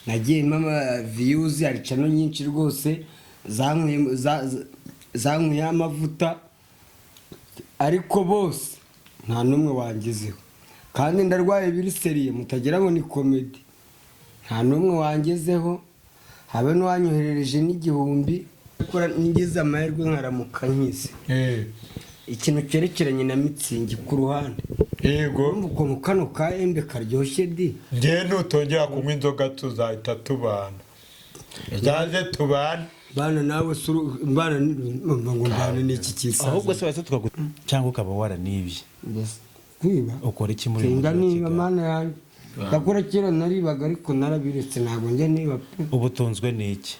nagiye mama views ari channel nyinshi rwose zankuye amavuta ariko bose nta numwe wangezeho kandi ndarwaye biriseriye mutagira ngo ni comedy nta numwe wangezeho habe n'uwanyoherereje n'igihumbi akora ngize amahirwe nkaramuka nkise ikintu cyerekeranye na mitsingi ku ruhande yego uko kano ka embe karyoshye di ngiye nutongera kunywa inzoga tuzahita tubana zaze tubana bana nawe suru bana ngo ndane n'iki kisa ahubwo se wese tukaguta cyangwa ukaba waranibye kwiba ukora iki muri ngo niba mana yanjye ndakora kera naribaga ariko narabiretse ntabwo njye niba ubutunzwe n'iki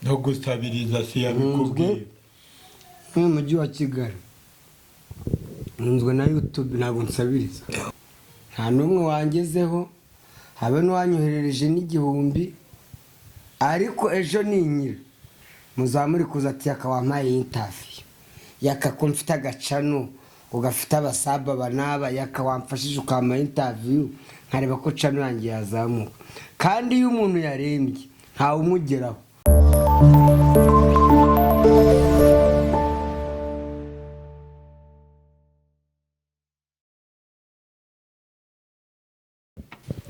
no gusabiriza si yabikubwiye mu mujyi wa Kigali nunzwe na YouTube ntabwo nsabiriza nta numwe wangezeho habe n'uwanyoherereje n'igihumbi ariko ejo ninyira muzamuri kuza ati akawampaye interview yakako mfite agacano ugafite abasaba banaba yakawamfashije ukama interview nkareba ko cano yanjye yazamuka kandi iyo umuntu yarembye nta umugeraho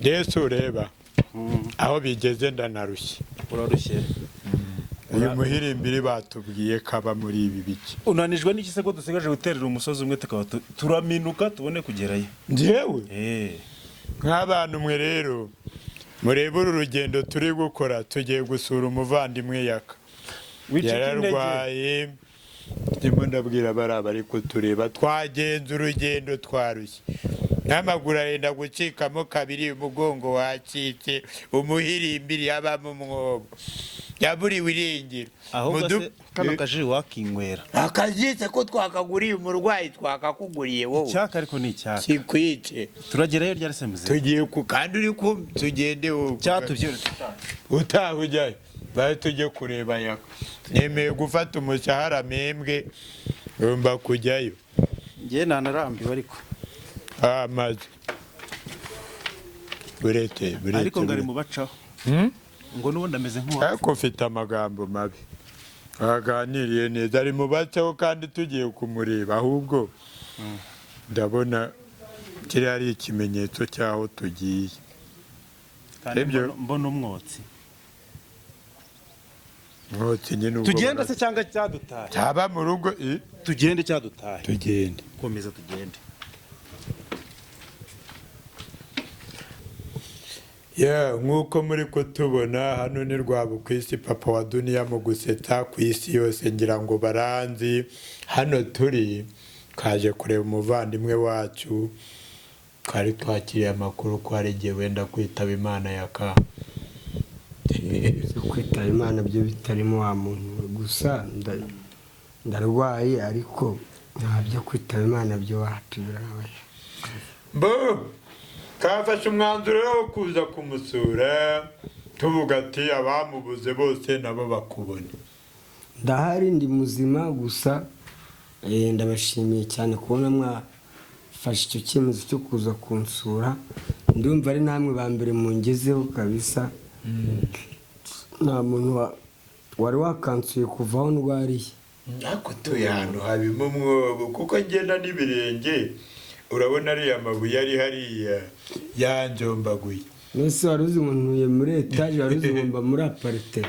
Yesu ureba aho bigeze ndanarushye urarushye uyu muhirimbiri batubwiye kaba muri ibi biki unanijwe n'iki se ko dusigaje guterera umusozi umwe tukaba turaminuka tubone kugerayo njyewe nk'abantu mwe rero murebe uru rugendo turi gukora tugiye gusura umuvandimwe yaka yararwaye ndimo ndabwira baraba ariko tureba twagenze urugendo twarushye n'amaguru arenda gucikamo kabiri umugongo wacitse umuhirimbiri yabamo umwobo yaburiwe irengero ahubwo se kano kaji wakinywera akajitse ko twakaguriye umurwayi twakakuguriye wowe cyaka ariko ni cyaka kikwice turagerayo ryari se muze tugiye ku kandi uri ku tugende wowe cyatuvyo utaha ujyayo baye tujye kureba yaka nemeye gufata umushahara membwe ngomba kujyayo ngiye nanarambiwe ariko amazi burete ariko ngari mubacaho ngo nubundi ameze nk'uwa ariko ufite amagambo mabi aganiriye neza ari mubacaho kandi tugiye kumureba ahubwo ndabona kiri ari ikimenyetso cyaho tugiye mbona umwotsi nyine tugende se cyangwa cyadutaye cyaba mu rugo tugende cyadutaye tugende komeza tugende nk'uko muri kutubona hano ni rwabo ku isi papa wa duniya mu gusetsa ku isi yose ngira ngo baranzi hano turi kaje kureba umuvandimwe wacu twari twakiriye amakuru ko hari igihe wenda kwitaba imana yaka kwitaba imana byo bitarimo wa muntu gusa ndarwaye ariko nta byo kwitaba imana byo wahapibira kafashe umwanzuro wo kuza kumusura tuvuga ati abamubuze bose nabo bakubona ndahari ndi muzima gusa ndabashimiye cyane kubona mwafashe icyo cyemezo cyo kuza kunsura ndumva ari namwe ba mbere mungezeho kabisa nta muntu wari wakansuye kuva aho ndwariye ariko tuye ahantu habimo umwobo kuko ngenda n'ibirenge urabona ariya mabuye ari hariya yanjombaguye nese wari uzi ngo ntuye muri etaje wari uzi ngo mba muri aparite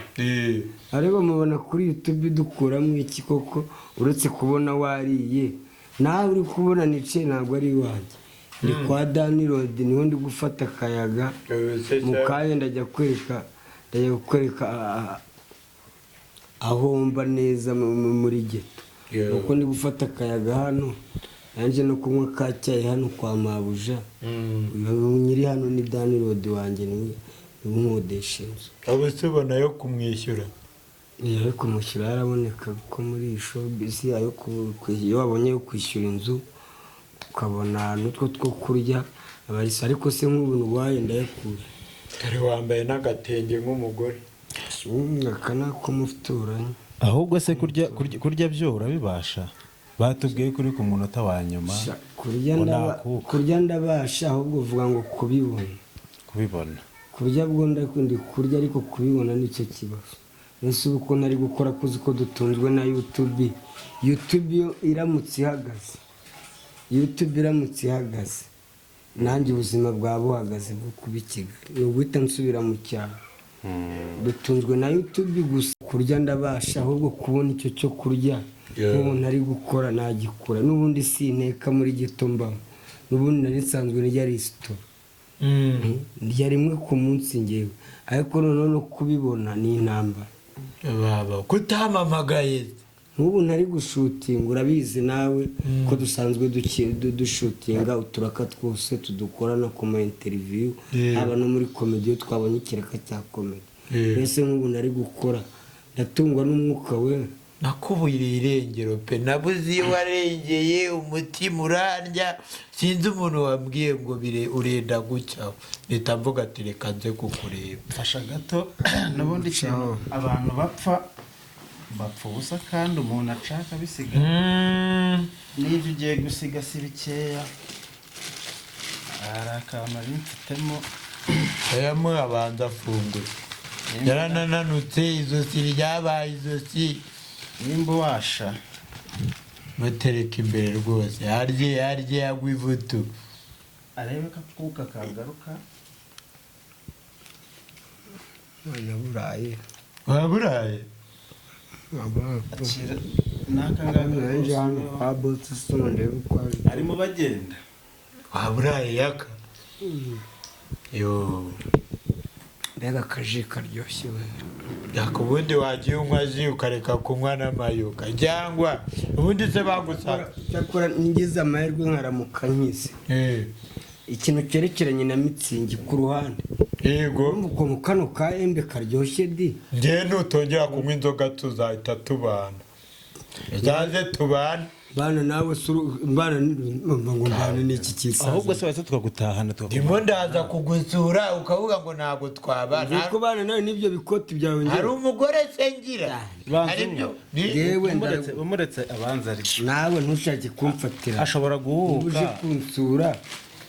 ariko mubona kuri YouTube dukuramo iki koko uretse kubona wariye nawe uri kubona nice ntabwo ari iwanjye ni kwa Dani Road niho ndi gufata akayaga mu kanya ndajya kwereka aho mba neza muri geto nuko ndi gufata akayaga hano nanje no kunywa ka cyayi hano kwa mabuja nyiri hano ni Dani Road wanjye ni nkodesha inzu abasubona yo kumwishyura iyo kumushyura araboneka ko muri showbiz ayo iyo wabonye yo kwishyura inzu ukabona nutwo two kurya abarisa ariko se nk'ubuntu bwaye ndayakura tari wambaye n'agatenge nk'umugore akana ko mufuturanye ahubwo se kurya byo urabibasha batubwiye kuri ku munota wa nyuma kurya ndabasha ahubwo uvuga ngo kubibona kurya bwo ndi kurya ariko kubibona nicyo kibazo. Ese uko nari gukora kuzi ko dutunzwe na YouTube. YouTube yo iramutse ihagaze nanjye ubuzima bwa buhagaze bwo kuba i Kigali ni uguhita nsubira mu cyaro. Dutunzwe na YouTube gusa, kurya ndabasha, ahubwo kubona icyo cyo kurya ubu nari gukora nagikora. N'ubundi sinteka muri gito mbamo, n'ubundi nari nsanzwe ndya resitora ndya rimwe ku munsi ngewe, ariko noneho no kubibona ni intambara. baba kutamamagaye Nk'ubu nari gushutinga, urabizi nawe ko dusanzwe dushutinga uturaka twose tudukorana ku ma interview, haba no muri comedy twabonye ikiraka cya comedy. Mbese nk'ubu nari gukora ndatungwa n'umwuka we. nakubuyira irengero pe, nabuze iyo warengeye, umutima urandya, sinzi umuntu wambwiye ngo urenda gucya, leta mvuga ati reka nze kukureba. fasha gato n'ubundi kintu abantu bapfa ubusa kandi umuntu acaka bisiga n'ibyo ugiye gusiga si bikeya. hari akantu nari mfitemo ayamo abanza afungura, yaranananutse, izosi ryabaye izosi. nimba washa mutereka imbere rwose, harye yagwa ivutu, arebe ko akuka kagaruka. Naburaye waburaye akira n'akangaka kwa boss sonde kwa arimo bagenda. waburaye yaka yo mbega kaje karyoshye we. yaka ubundi wagiye unywa ji ukareka kunywa n'amayuka cyangwa ubundi se bagusaba. Cyakora ngize amahirwe nkaramuka nkize ikintu cyerekeranye na mitsingi ku ruhande. Yego Uko kano ka embe karyoshye di. njye nutongera kunywa inzoga tuzahita tubana, zaze tubana Bana nawe suru bana ngo mbana n'iki kisaza. ahubwo se wese tukagutahana ndimo ndaza kugusura ukavuga ngo ntabwo twabana. Ariko bana nawe nibyo bikoti byawe ngira. hari umugore sengira aribyo Yewe umuretse abanza ari nawe ntushake kumfatira. ashobora guhuka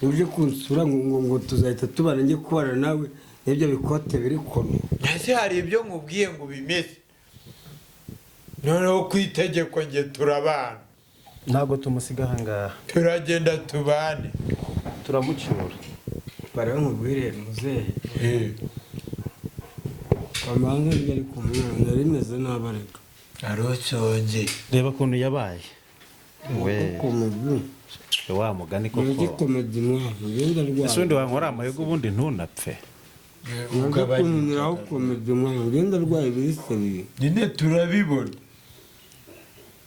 uje kunsura ngo tuzahita tubana njye kubana nawe nibyo bikote biri kono. ese hari ibyo nkubwiye ngo bimeze noneho ku itegeko njye turabana, ntabwo tumusiga ahangaha, turagenda tubane, turamucyura. Bara nkubwire muzehe kamanza njye ku mwana rimeze nabareka arosonje. reba kuntu yabaye we komedi wa mugani ni koko. komedi mwana ngenda rwa. ese undi wankora amayoga ubundi ntunapfe. Ngakundiraho komedi mwana ngenda rwa ibise bibi. nyine turabibona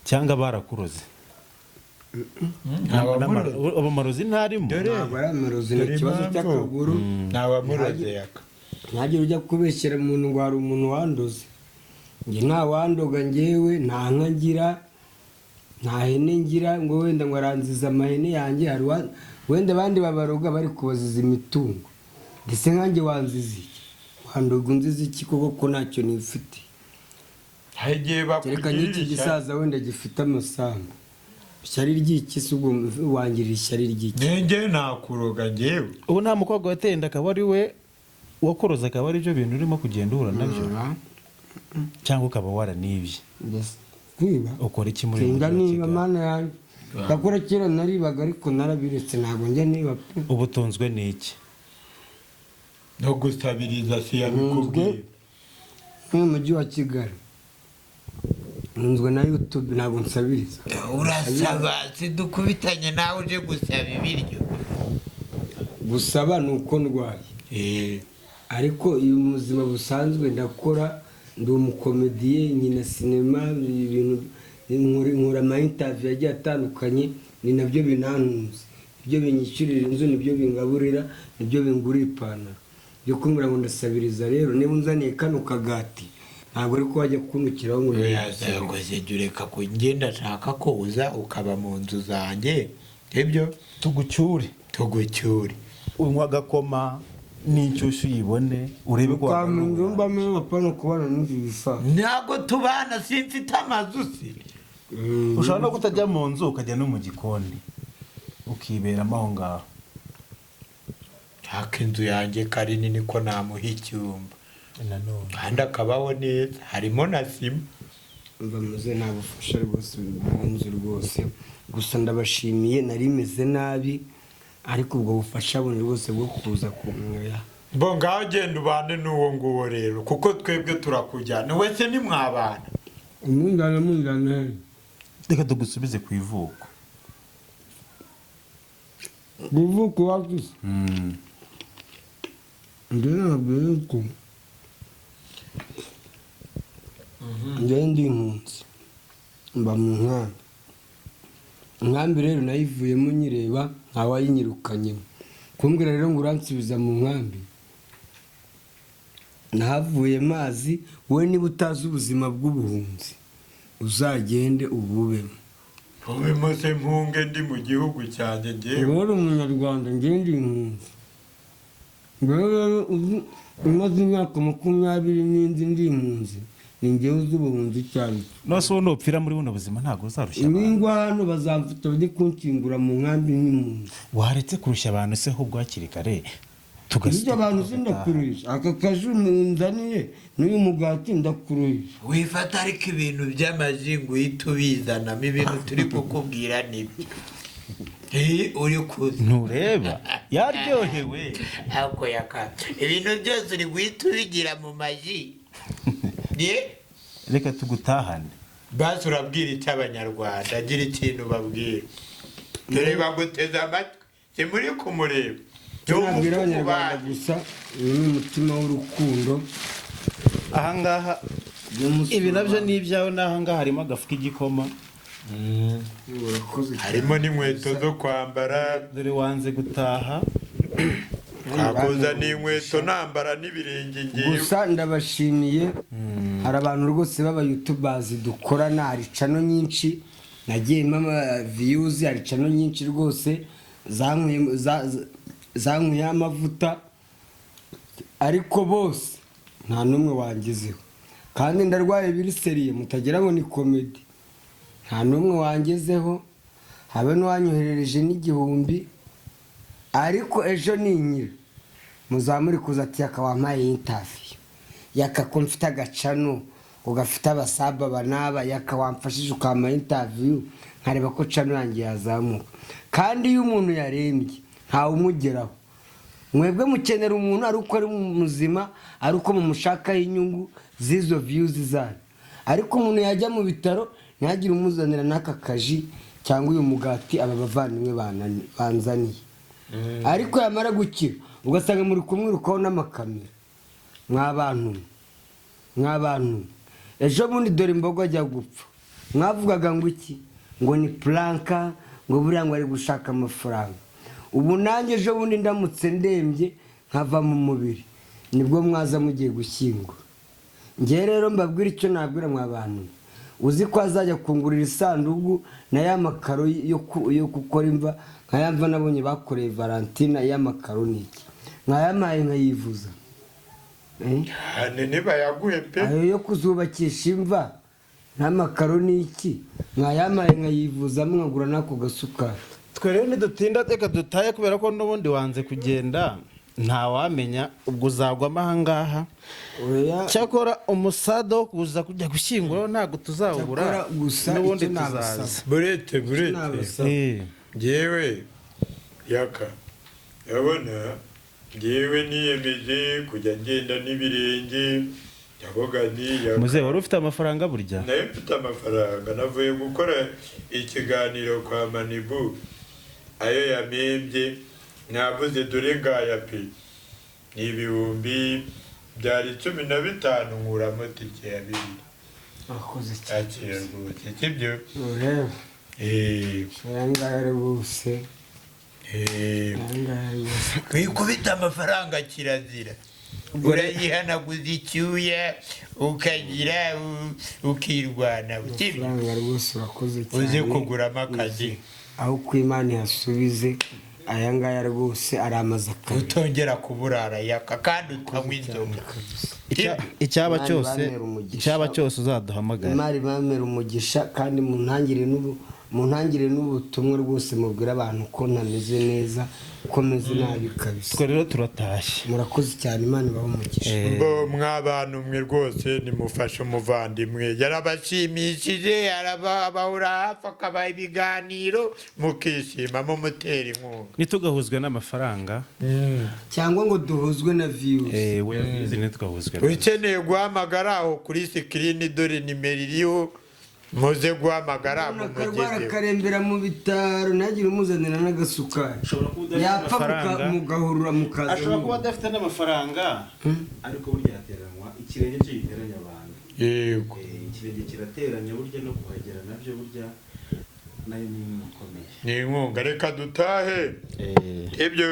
cyangwa barakuroze. abamarozi ntarimo. Ntabwo ari amarozi, ni ikibazo cy'akaguru. ntawamuroze yaka. Ntagire ujya kubeshyera umuntu ngo hari umuntu wandoze. Njye nta wandoga njyewe, nta nka ngira, nta hene ngira ngo wenda ngo aranziza amahene yanjye. Hari wenda abandi babaroga bari kubaziza imitungo, ndetse nkanjye wanziza iki? Wandoga unziza iki koko ko ntacyo nifite? hagiye Kereka n'iki gisaza wenda gifite amasambu. Ishyari ry'iki se ubwo wangirira ishyari ry'iki? nenge nakuroga njyewe. ubu nta mukobwa watenda akaba ari we wakoroza, akaba ari byo bintu urimo kugenda uhura nabyo, cyangwa ukaba waranibye. Kwiba ukora iki muri kinga niba mana yanjye ndakora kera naribaga ariko narabiretse ntabwo njya niba pe. ubutunzwe n'iki? no gusabiriza si yabikubwiye. Mu mujyi wa Kigali nunzwe na YouTube, ntabwo nsabiriza. urasaba sidukubitanye nawe uje gusaba ibiryo. Gusaba ni uko ndwaye, ariko iyo mu buzima busanzwe ndakora, ndi umukomediye, nyina sinema, ibintu nkora ama interview yagiye atandukanye, ni nabyo binanunze, ibyo binyishyurira inzu, nibyo bingaburira, nibyo bingurira ipantaro. Byo kumbura ngo ndasabiriza rero, niba unzaniye kano kagati ntabwo ariko wajya kunukiraho ngo yazagoze jureka ko ngenda nshaka ko uza ukaba mu nzu zanjye, ibyo tugucyure unywa agakoma n'inshyushyu uyibone urebe ko wakamva mba apana kubana n'ibyo bifa. ntabwo tubana, simfite amazu si. ushobora no kutajya mu nzu ukajya no mu gikoni ukiberamo aho ngaho. haka inzu yanjye kari nini ko namuha icyumba nanone kandi akabaho neza harimo na sima. bamaze nabufasha rwose bunzu rwose, gusa ndabashimiye nari meze nabi ariko ubwo bufasha buni rwose bwo kuza kumwaya. Bo ngaho genda ubane n'uwo nguwo rero kuko twebwe turakujyana wese ni mwabana. Mundana reka tugusubize ku ivuko. buvuko wagize ndabwiye ko ndi impunzi mba mu nkambi rero nayivuyemo nyireba ntawayinyirukanyemo kumbwira rero ngo uransubiza mu nkambi nahavuye mazi. wowe niba utazi ubuzima bw'ubuhunzi uzagende ububemo. Ubemo se mpunge ndi mu gihugu cyanjye ngewe. uri umunyarwanda njye ndi impunzi. rero umaze imyaka 20 n'indi ndi impunzi ni njyewe uzi ubuhunzi icyo ari cyo. Nose uwo nopfira muri buno buzima ntabwo uzarushya abantu. Ibingwa hano bazamfata bajye kunkingura mu nkambi n'impunzi. Waretse kurusha abantu se ahubwo hakiri kare ibyo abantu sindakuruhisha aka kaju nzaniye n'uyu mugati ndakuruhisha. Wifata ariko ibintu by'amazingu uhita ubizanamo ibintu turi kukubwira nibyo. Uri kuzi ntureba yaryohewe ako yaka ibintu byose uri guhita ubigira mu maji. reka tugutahane Basi urabwira icyo abanyarwanda agira ikintu babwira. Dore baguteze amatwi si muri kumureba. Nabwira abanyarwanda gusa uyu ni umutima w'urukundo. ahangaha ibi nabyo ni ibyawe n'ahangaha harimo agafu k'igikoma harimo n'inkweto zo kwambara. dore wanze gutaha Kakoza n'inkweto nambara n'ibirenge ngiye. gusa ndabashimiye. hari abantu rwose b'aba youtubers dukorana, hari chano nyinshi nagiyemo views, hari chano nyinshi rwose zankuye amavuta ariko bose nta numwe wangezeho kandi ndarwaye biriseriye mutagira ngo ni comedy. nta numwe wangezeho habe n'uwanyoherereje n'igihumbi ariko ejo ninyira muzamuri kuza ati akawampaye interview yakako mfite agacano ugafite abasaba banaba yakawamfashije ukama interview nkareba ko cano yanjye yazamuka. kandi iyo umuntu yarembye ntawe umugeraho. mwebwe mukenera umuntu ari uko ari muzima ari uko mumushakaho inyungu z'izo views zanyu, ariko umuntu yajya mu bitaro ntihagire umuzanira n'aka kaji cyangwa uyu mugati aba bavandimwe banzaniye. ariko yamara gukira ugasanga muri kumwirukaho n'amakamera. mwabantu ejo bundi dore imbogo ajya gupfa mwavugaga ngo iki ngo ni planka ngo buriya ngo ari gushaka amafaranga. ubu nanjye ejo bundi ndamutse ndembye nkava mu mubiri nibwo mwaza mugiye gushyingura. njye rero mbabwira icyo nabwira mwabantu uzi ko azajya kungurira isanduku na ya makaro yo gukora imva nkayamva nabonye bakoreye Valentina y'amakaro niki nkayamaye nkayivuza. Nene bayaguhe pe. ayo yo kuzubakisha imva n'amakaro niki nkayamaye nkayivuza mwagura nako gasukari. twe rero nidutinda teka dutaye kubera ko n'ubundi wanze kugenda ntawamenya ubwo uzagwamo ahangaha. cyakora umusada wo kuza kujya gushyingura ntabwo tuzawubura n'ubundi tuzaza. burete ngewe yaka yabona ngewe niyemeje kujya ngenda n'ibirenge yaboga ni muzehe wari ufite amafaranga burya. nayo mfite amafaranga navuye gukora ikiganiro kwa Manibu ayo yamembye navuze dore ngaya pe ni ibihumbi byari 15 nkuramo tike ya 2. akoze cyakira rwose kibyo ngaya rwose kwikubita amafaranga kirazira. urayihanaguza icyuya ukagira ukirwana amafaranga rwose urakoze cyane. uzi kuguramo akazi aho ku Imana yasubize aya ngaya rwose aramaze akazi. utongera kuburara yaka kandi utanywa inzoga. icyaba cyose uzaduhamagara. Imari bamera umugisha kandi mu ntangire mu ntangire n'ubutumwa rwose mubwira abantu ko ntameze neza ko meze nabi kabisa. twe rero turatashye. Murakoze cyane, Imana ibahe umugisha. mbo mw'abantu mwe rwose nimufashe umuvandimwe, yarabashimishije, arabahura hafi, akabaha ibiganiro, mukishima mumutera inkunga. ntitugahuzwe n'amafaranga cyangwa ngo duhuzwe na views. ntitugahuzwe ukeneye guhamagara aho kuri sikirini dore nimero iriho, muze guhamagara Akarwara mumugezeho. karembera mu bitaro ntagire umuzanira n'agasukari, yapfa mugahurura mukaza. ashobora kuba adafite n'amafaranga ariko burya yateranwa ikirenge cyo giteranya abantu. yego ikirenge kirateranya burya no kuhagera nabyo burya nayo ni ikomeye. ni inkunga. Reka dutahe ibyo,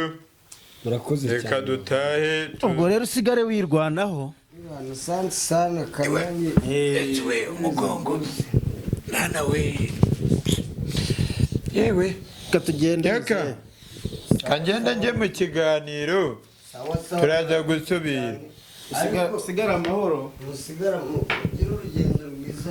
Murakoze cyane. reka dutahe. ubwo rero usigare wirwanaho. Asante sana Kanyange. Ewe umugongo nana we, yewe katugende reka kagenda njye mu kiganiro, turaza gusubira. usigara amahoro. Musigara mugire urugendo rwiza.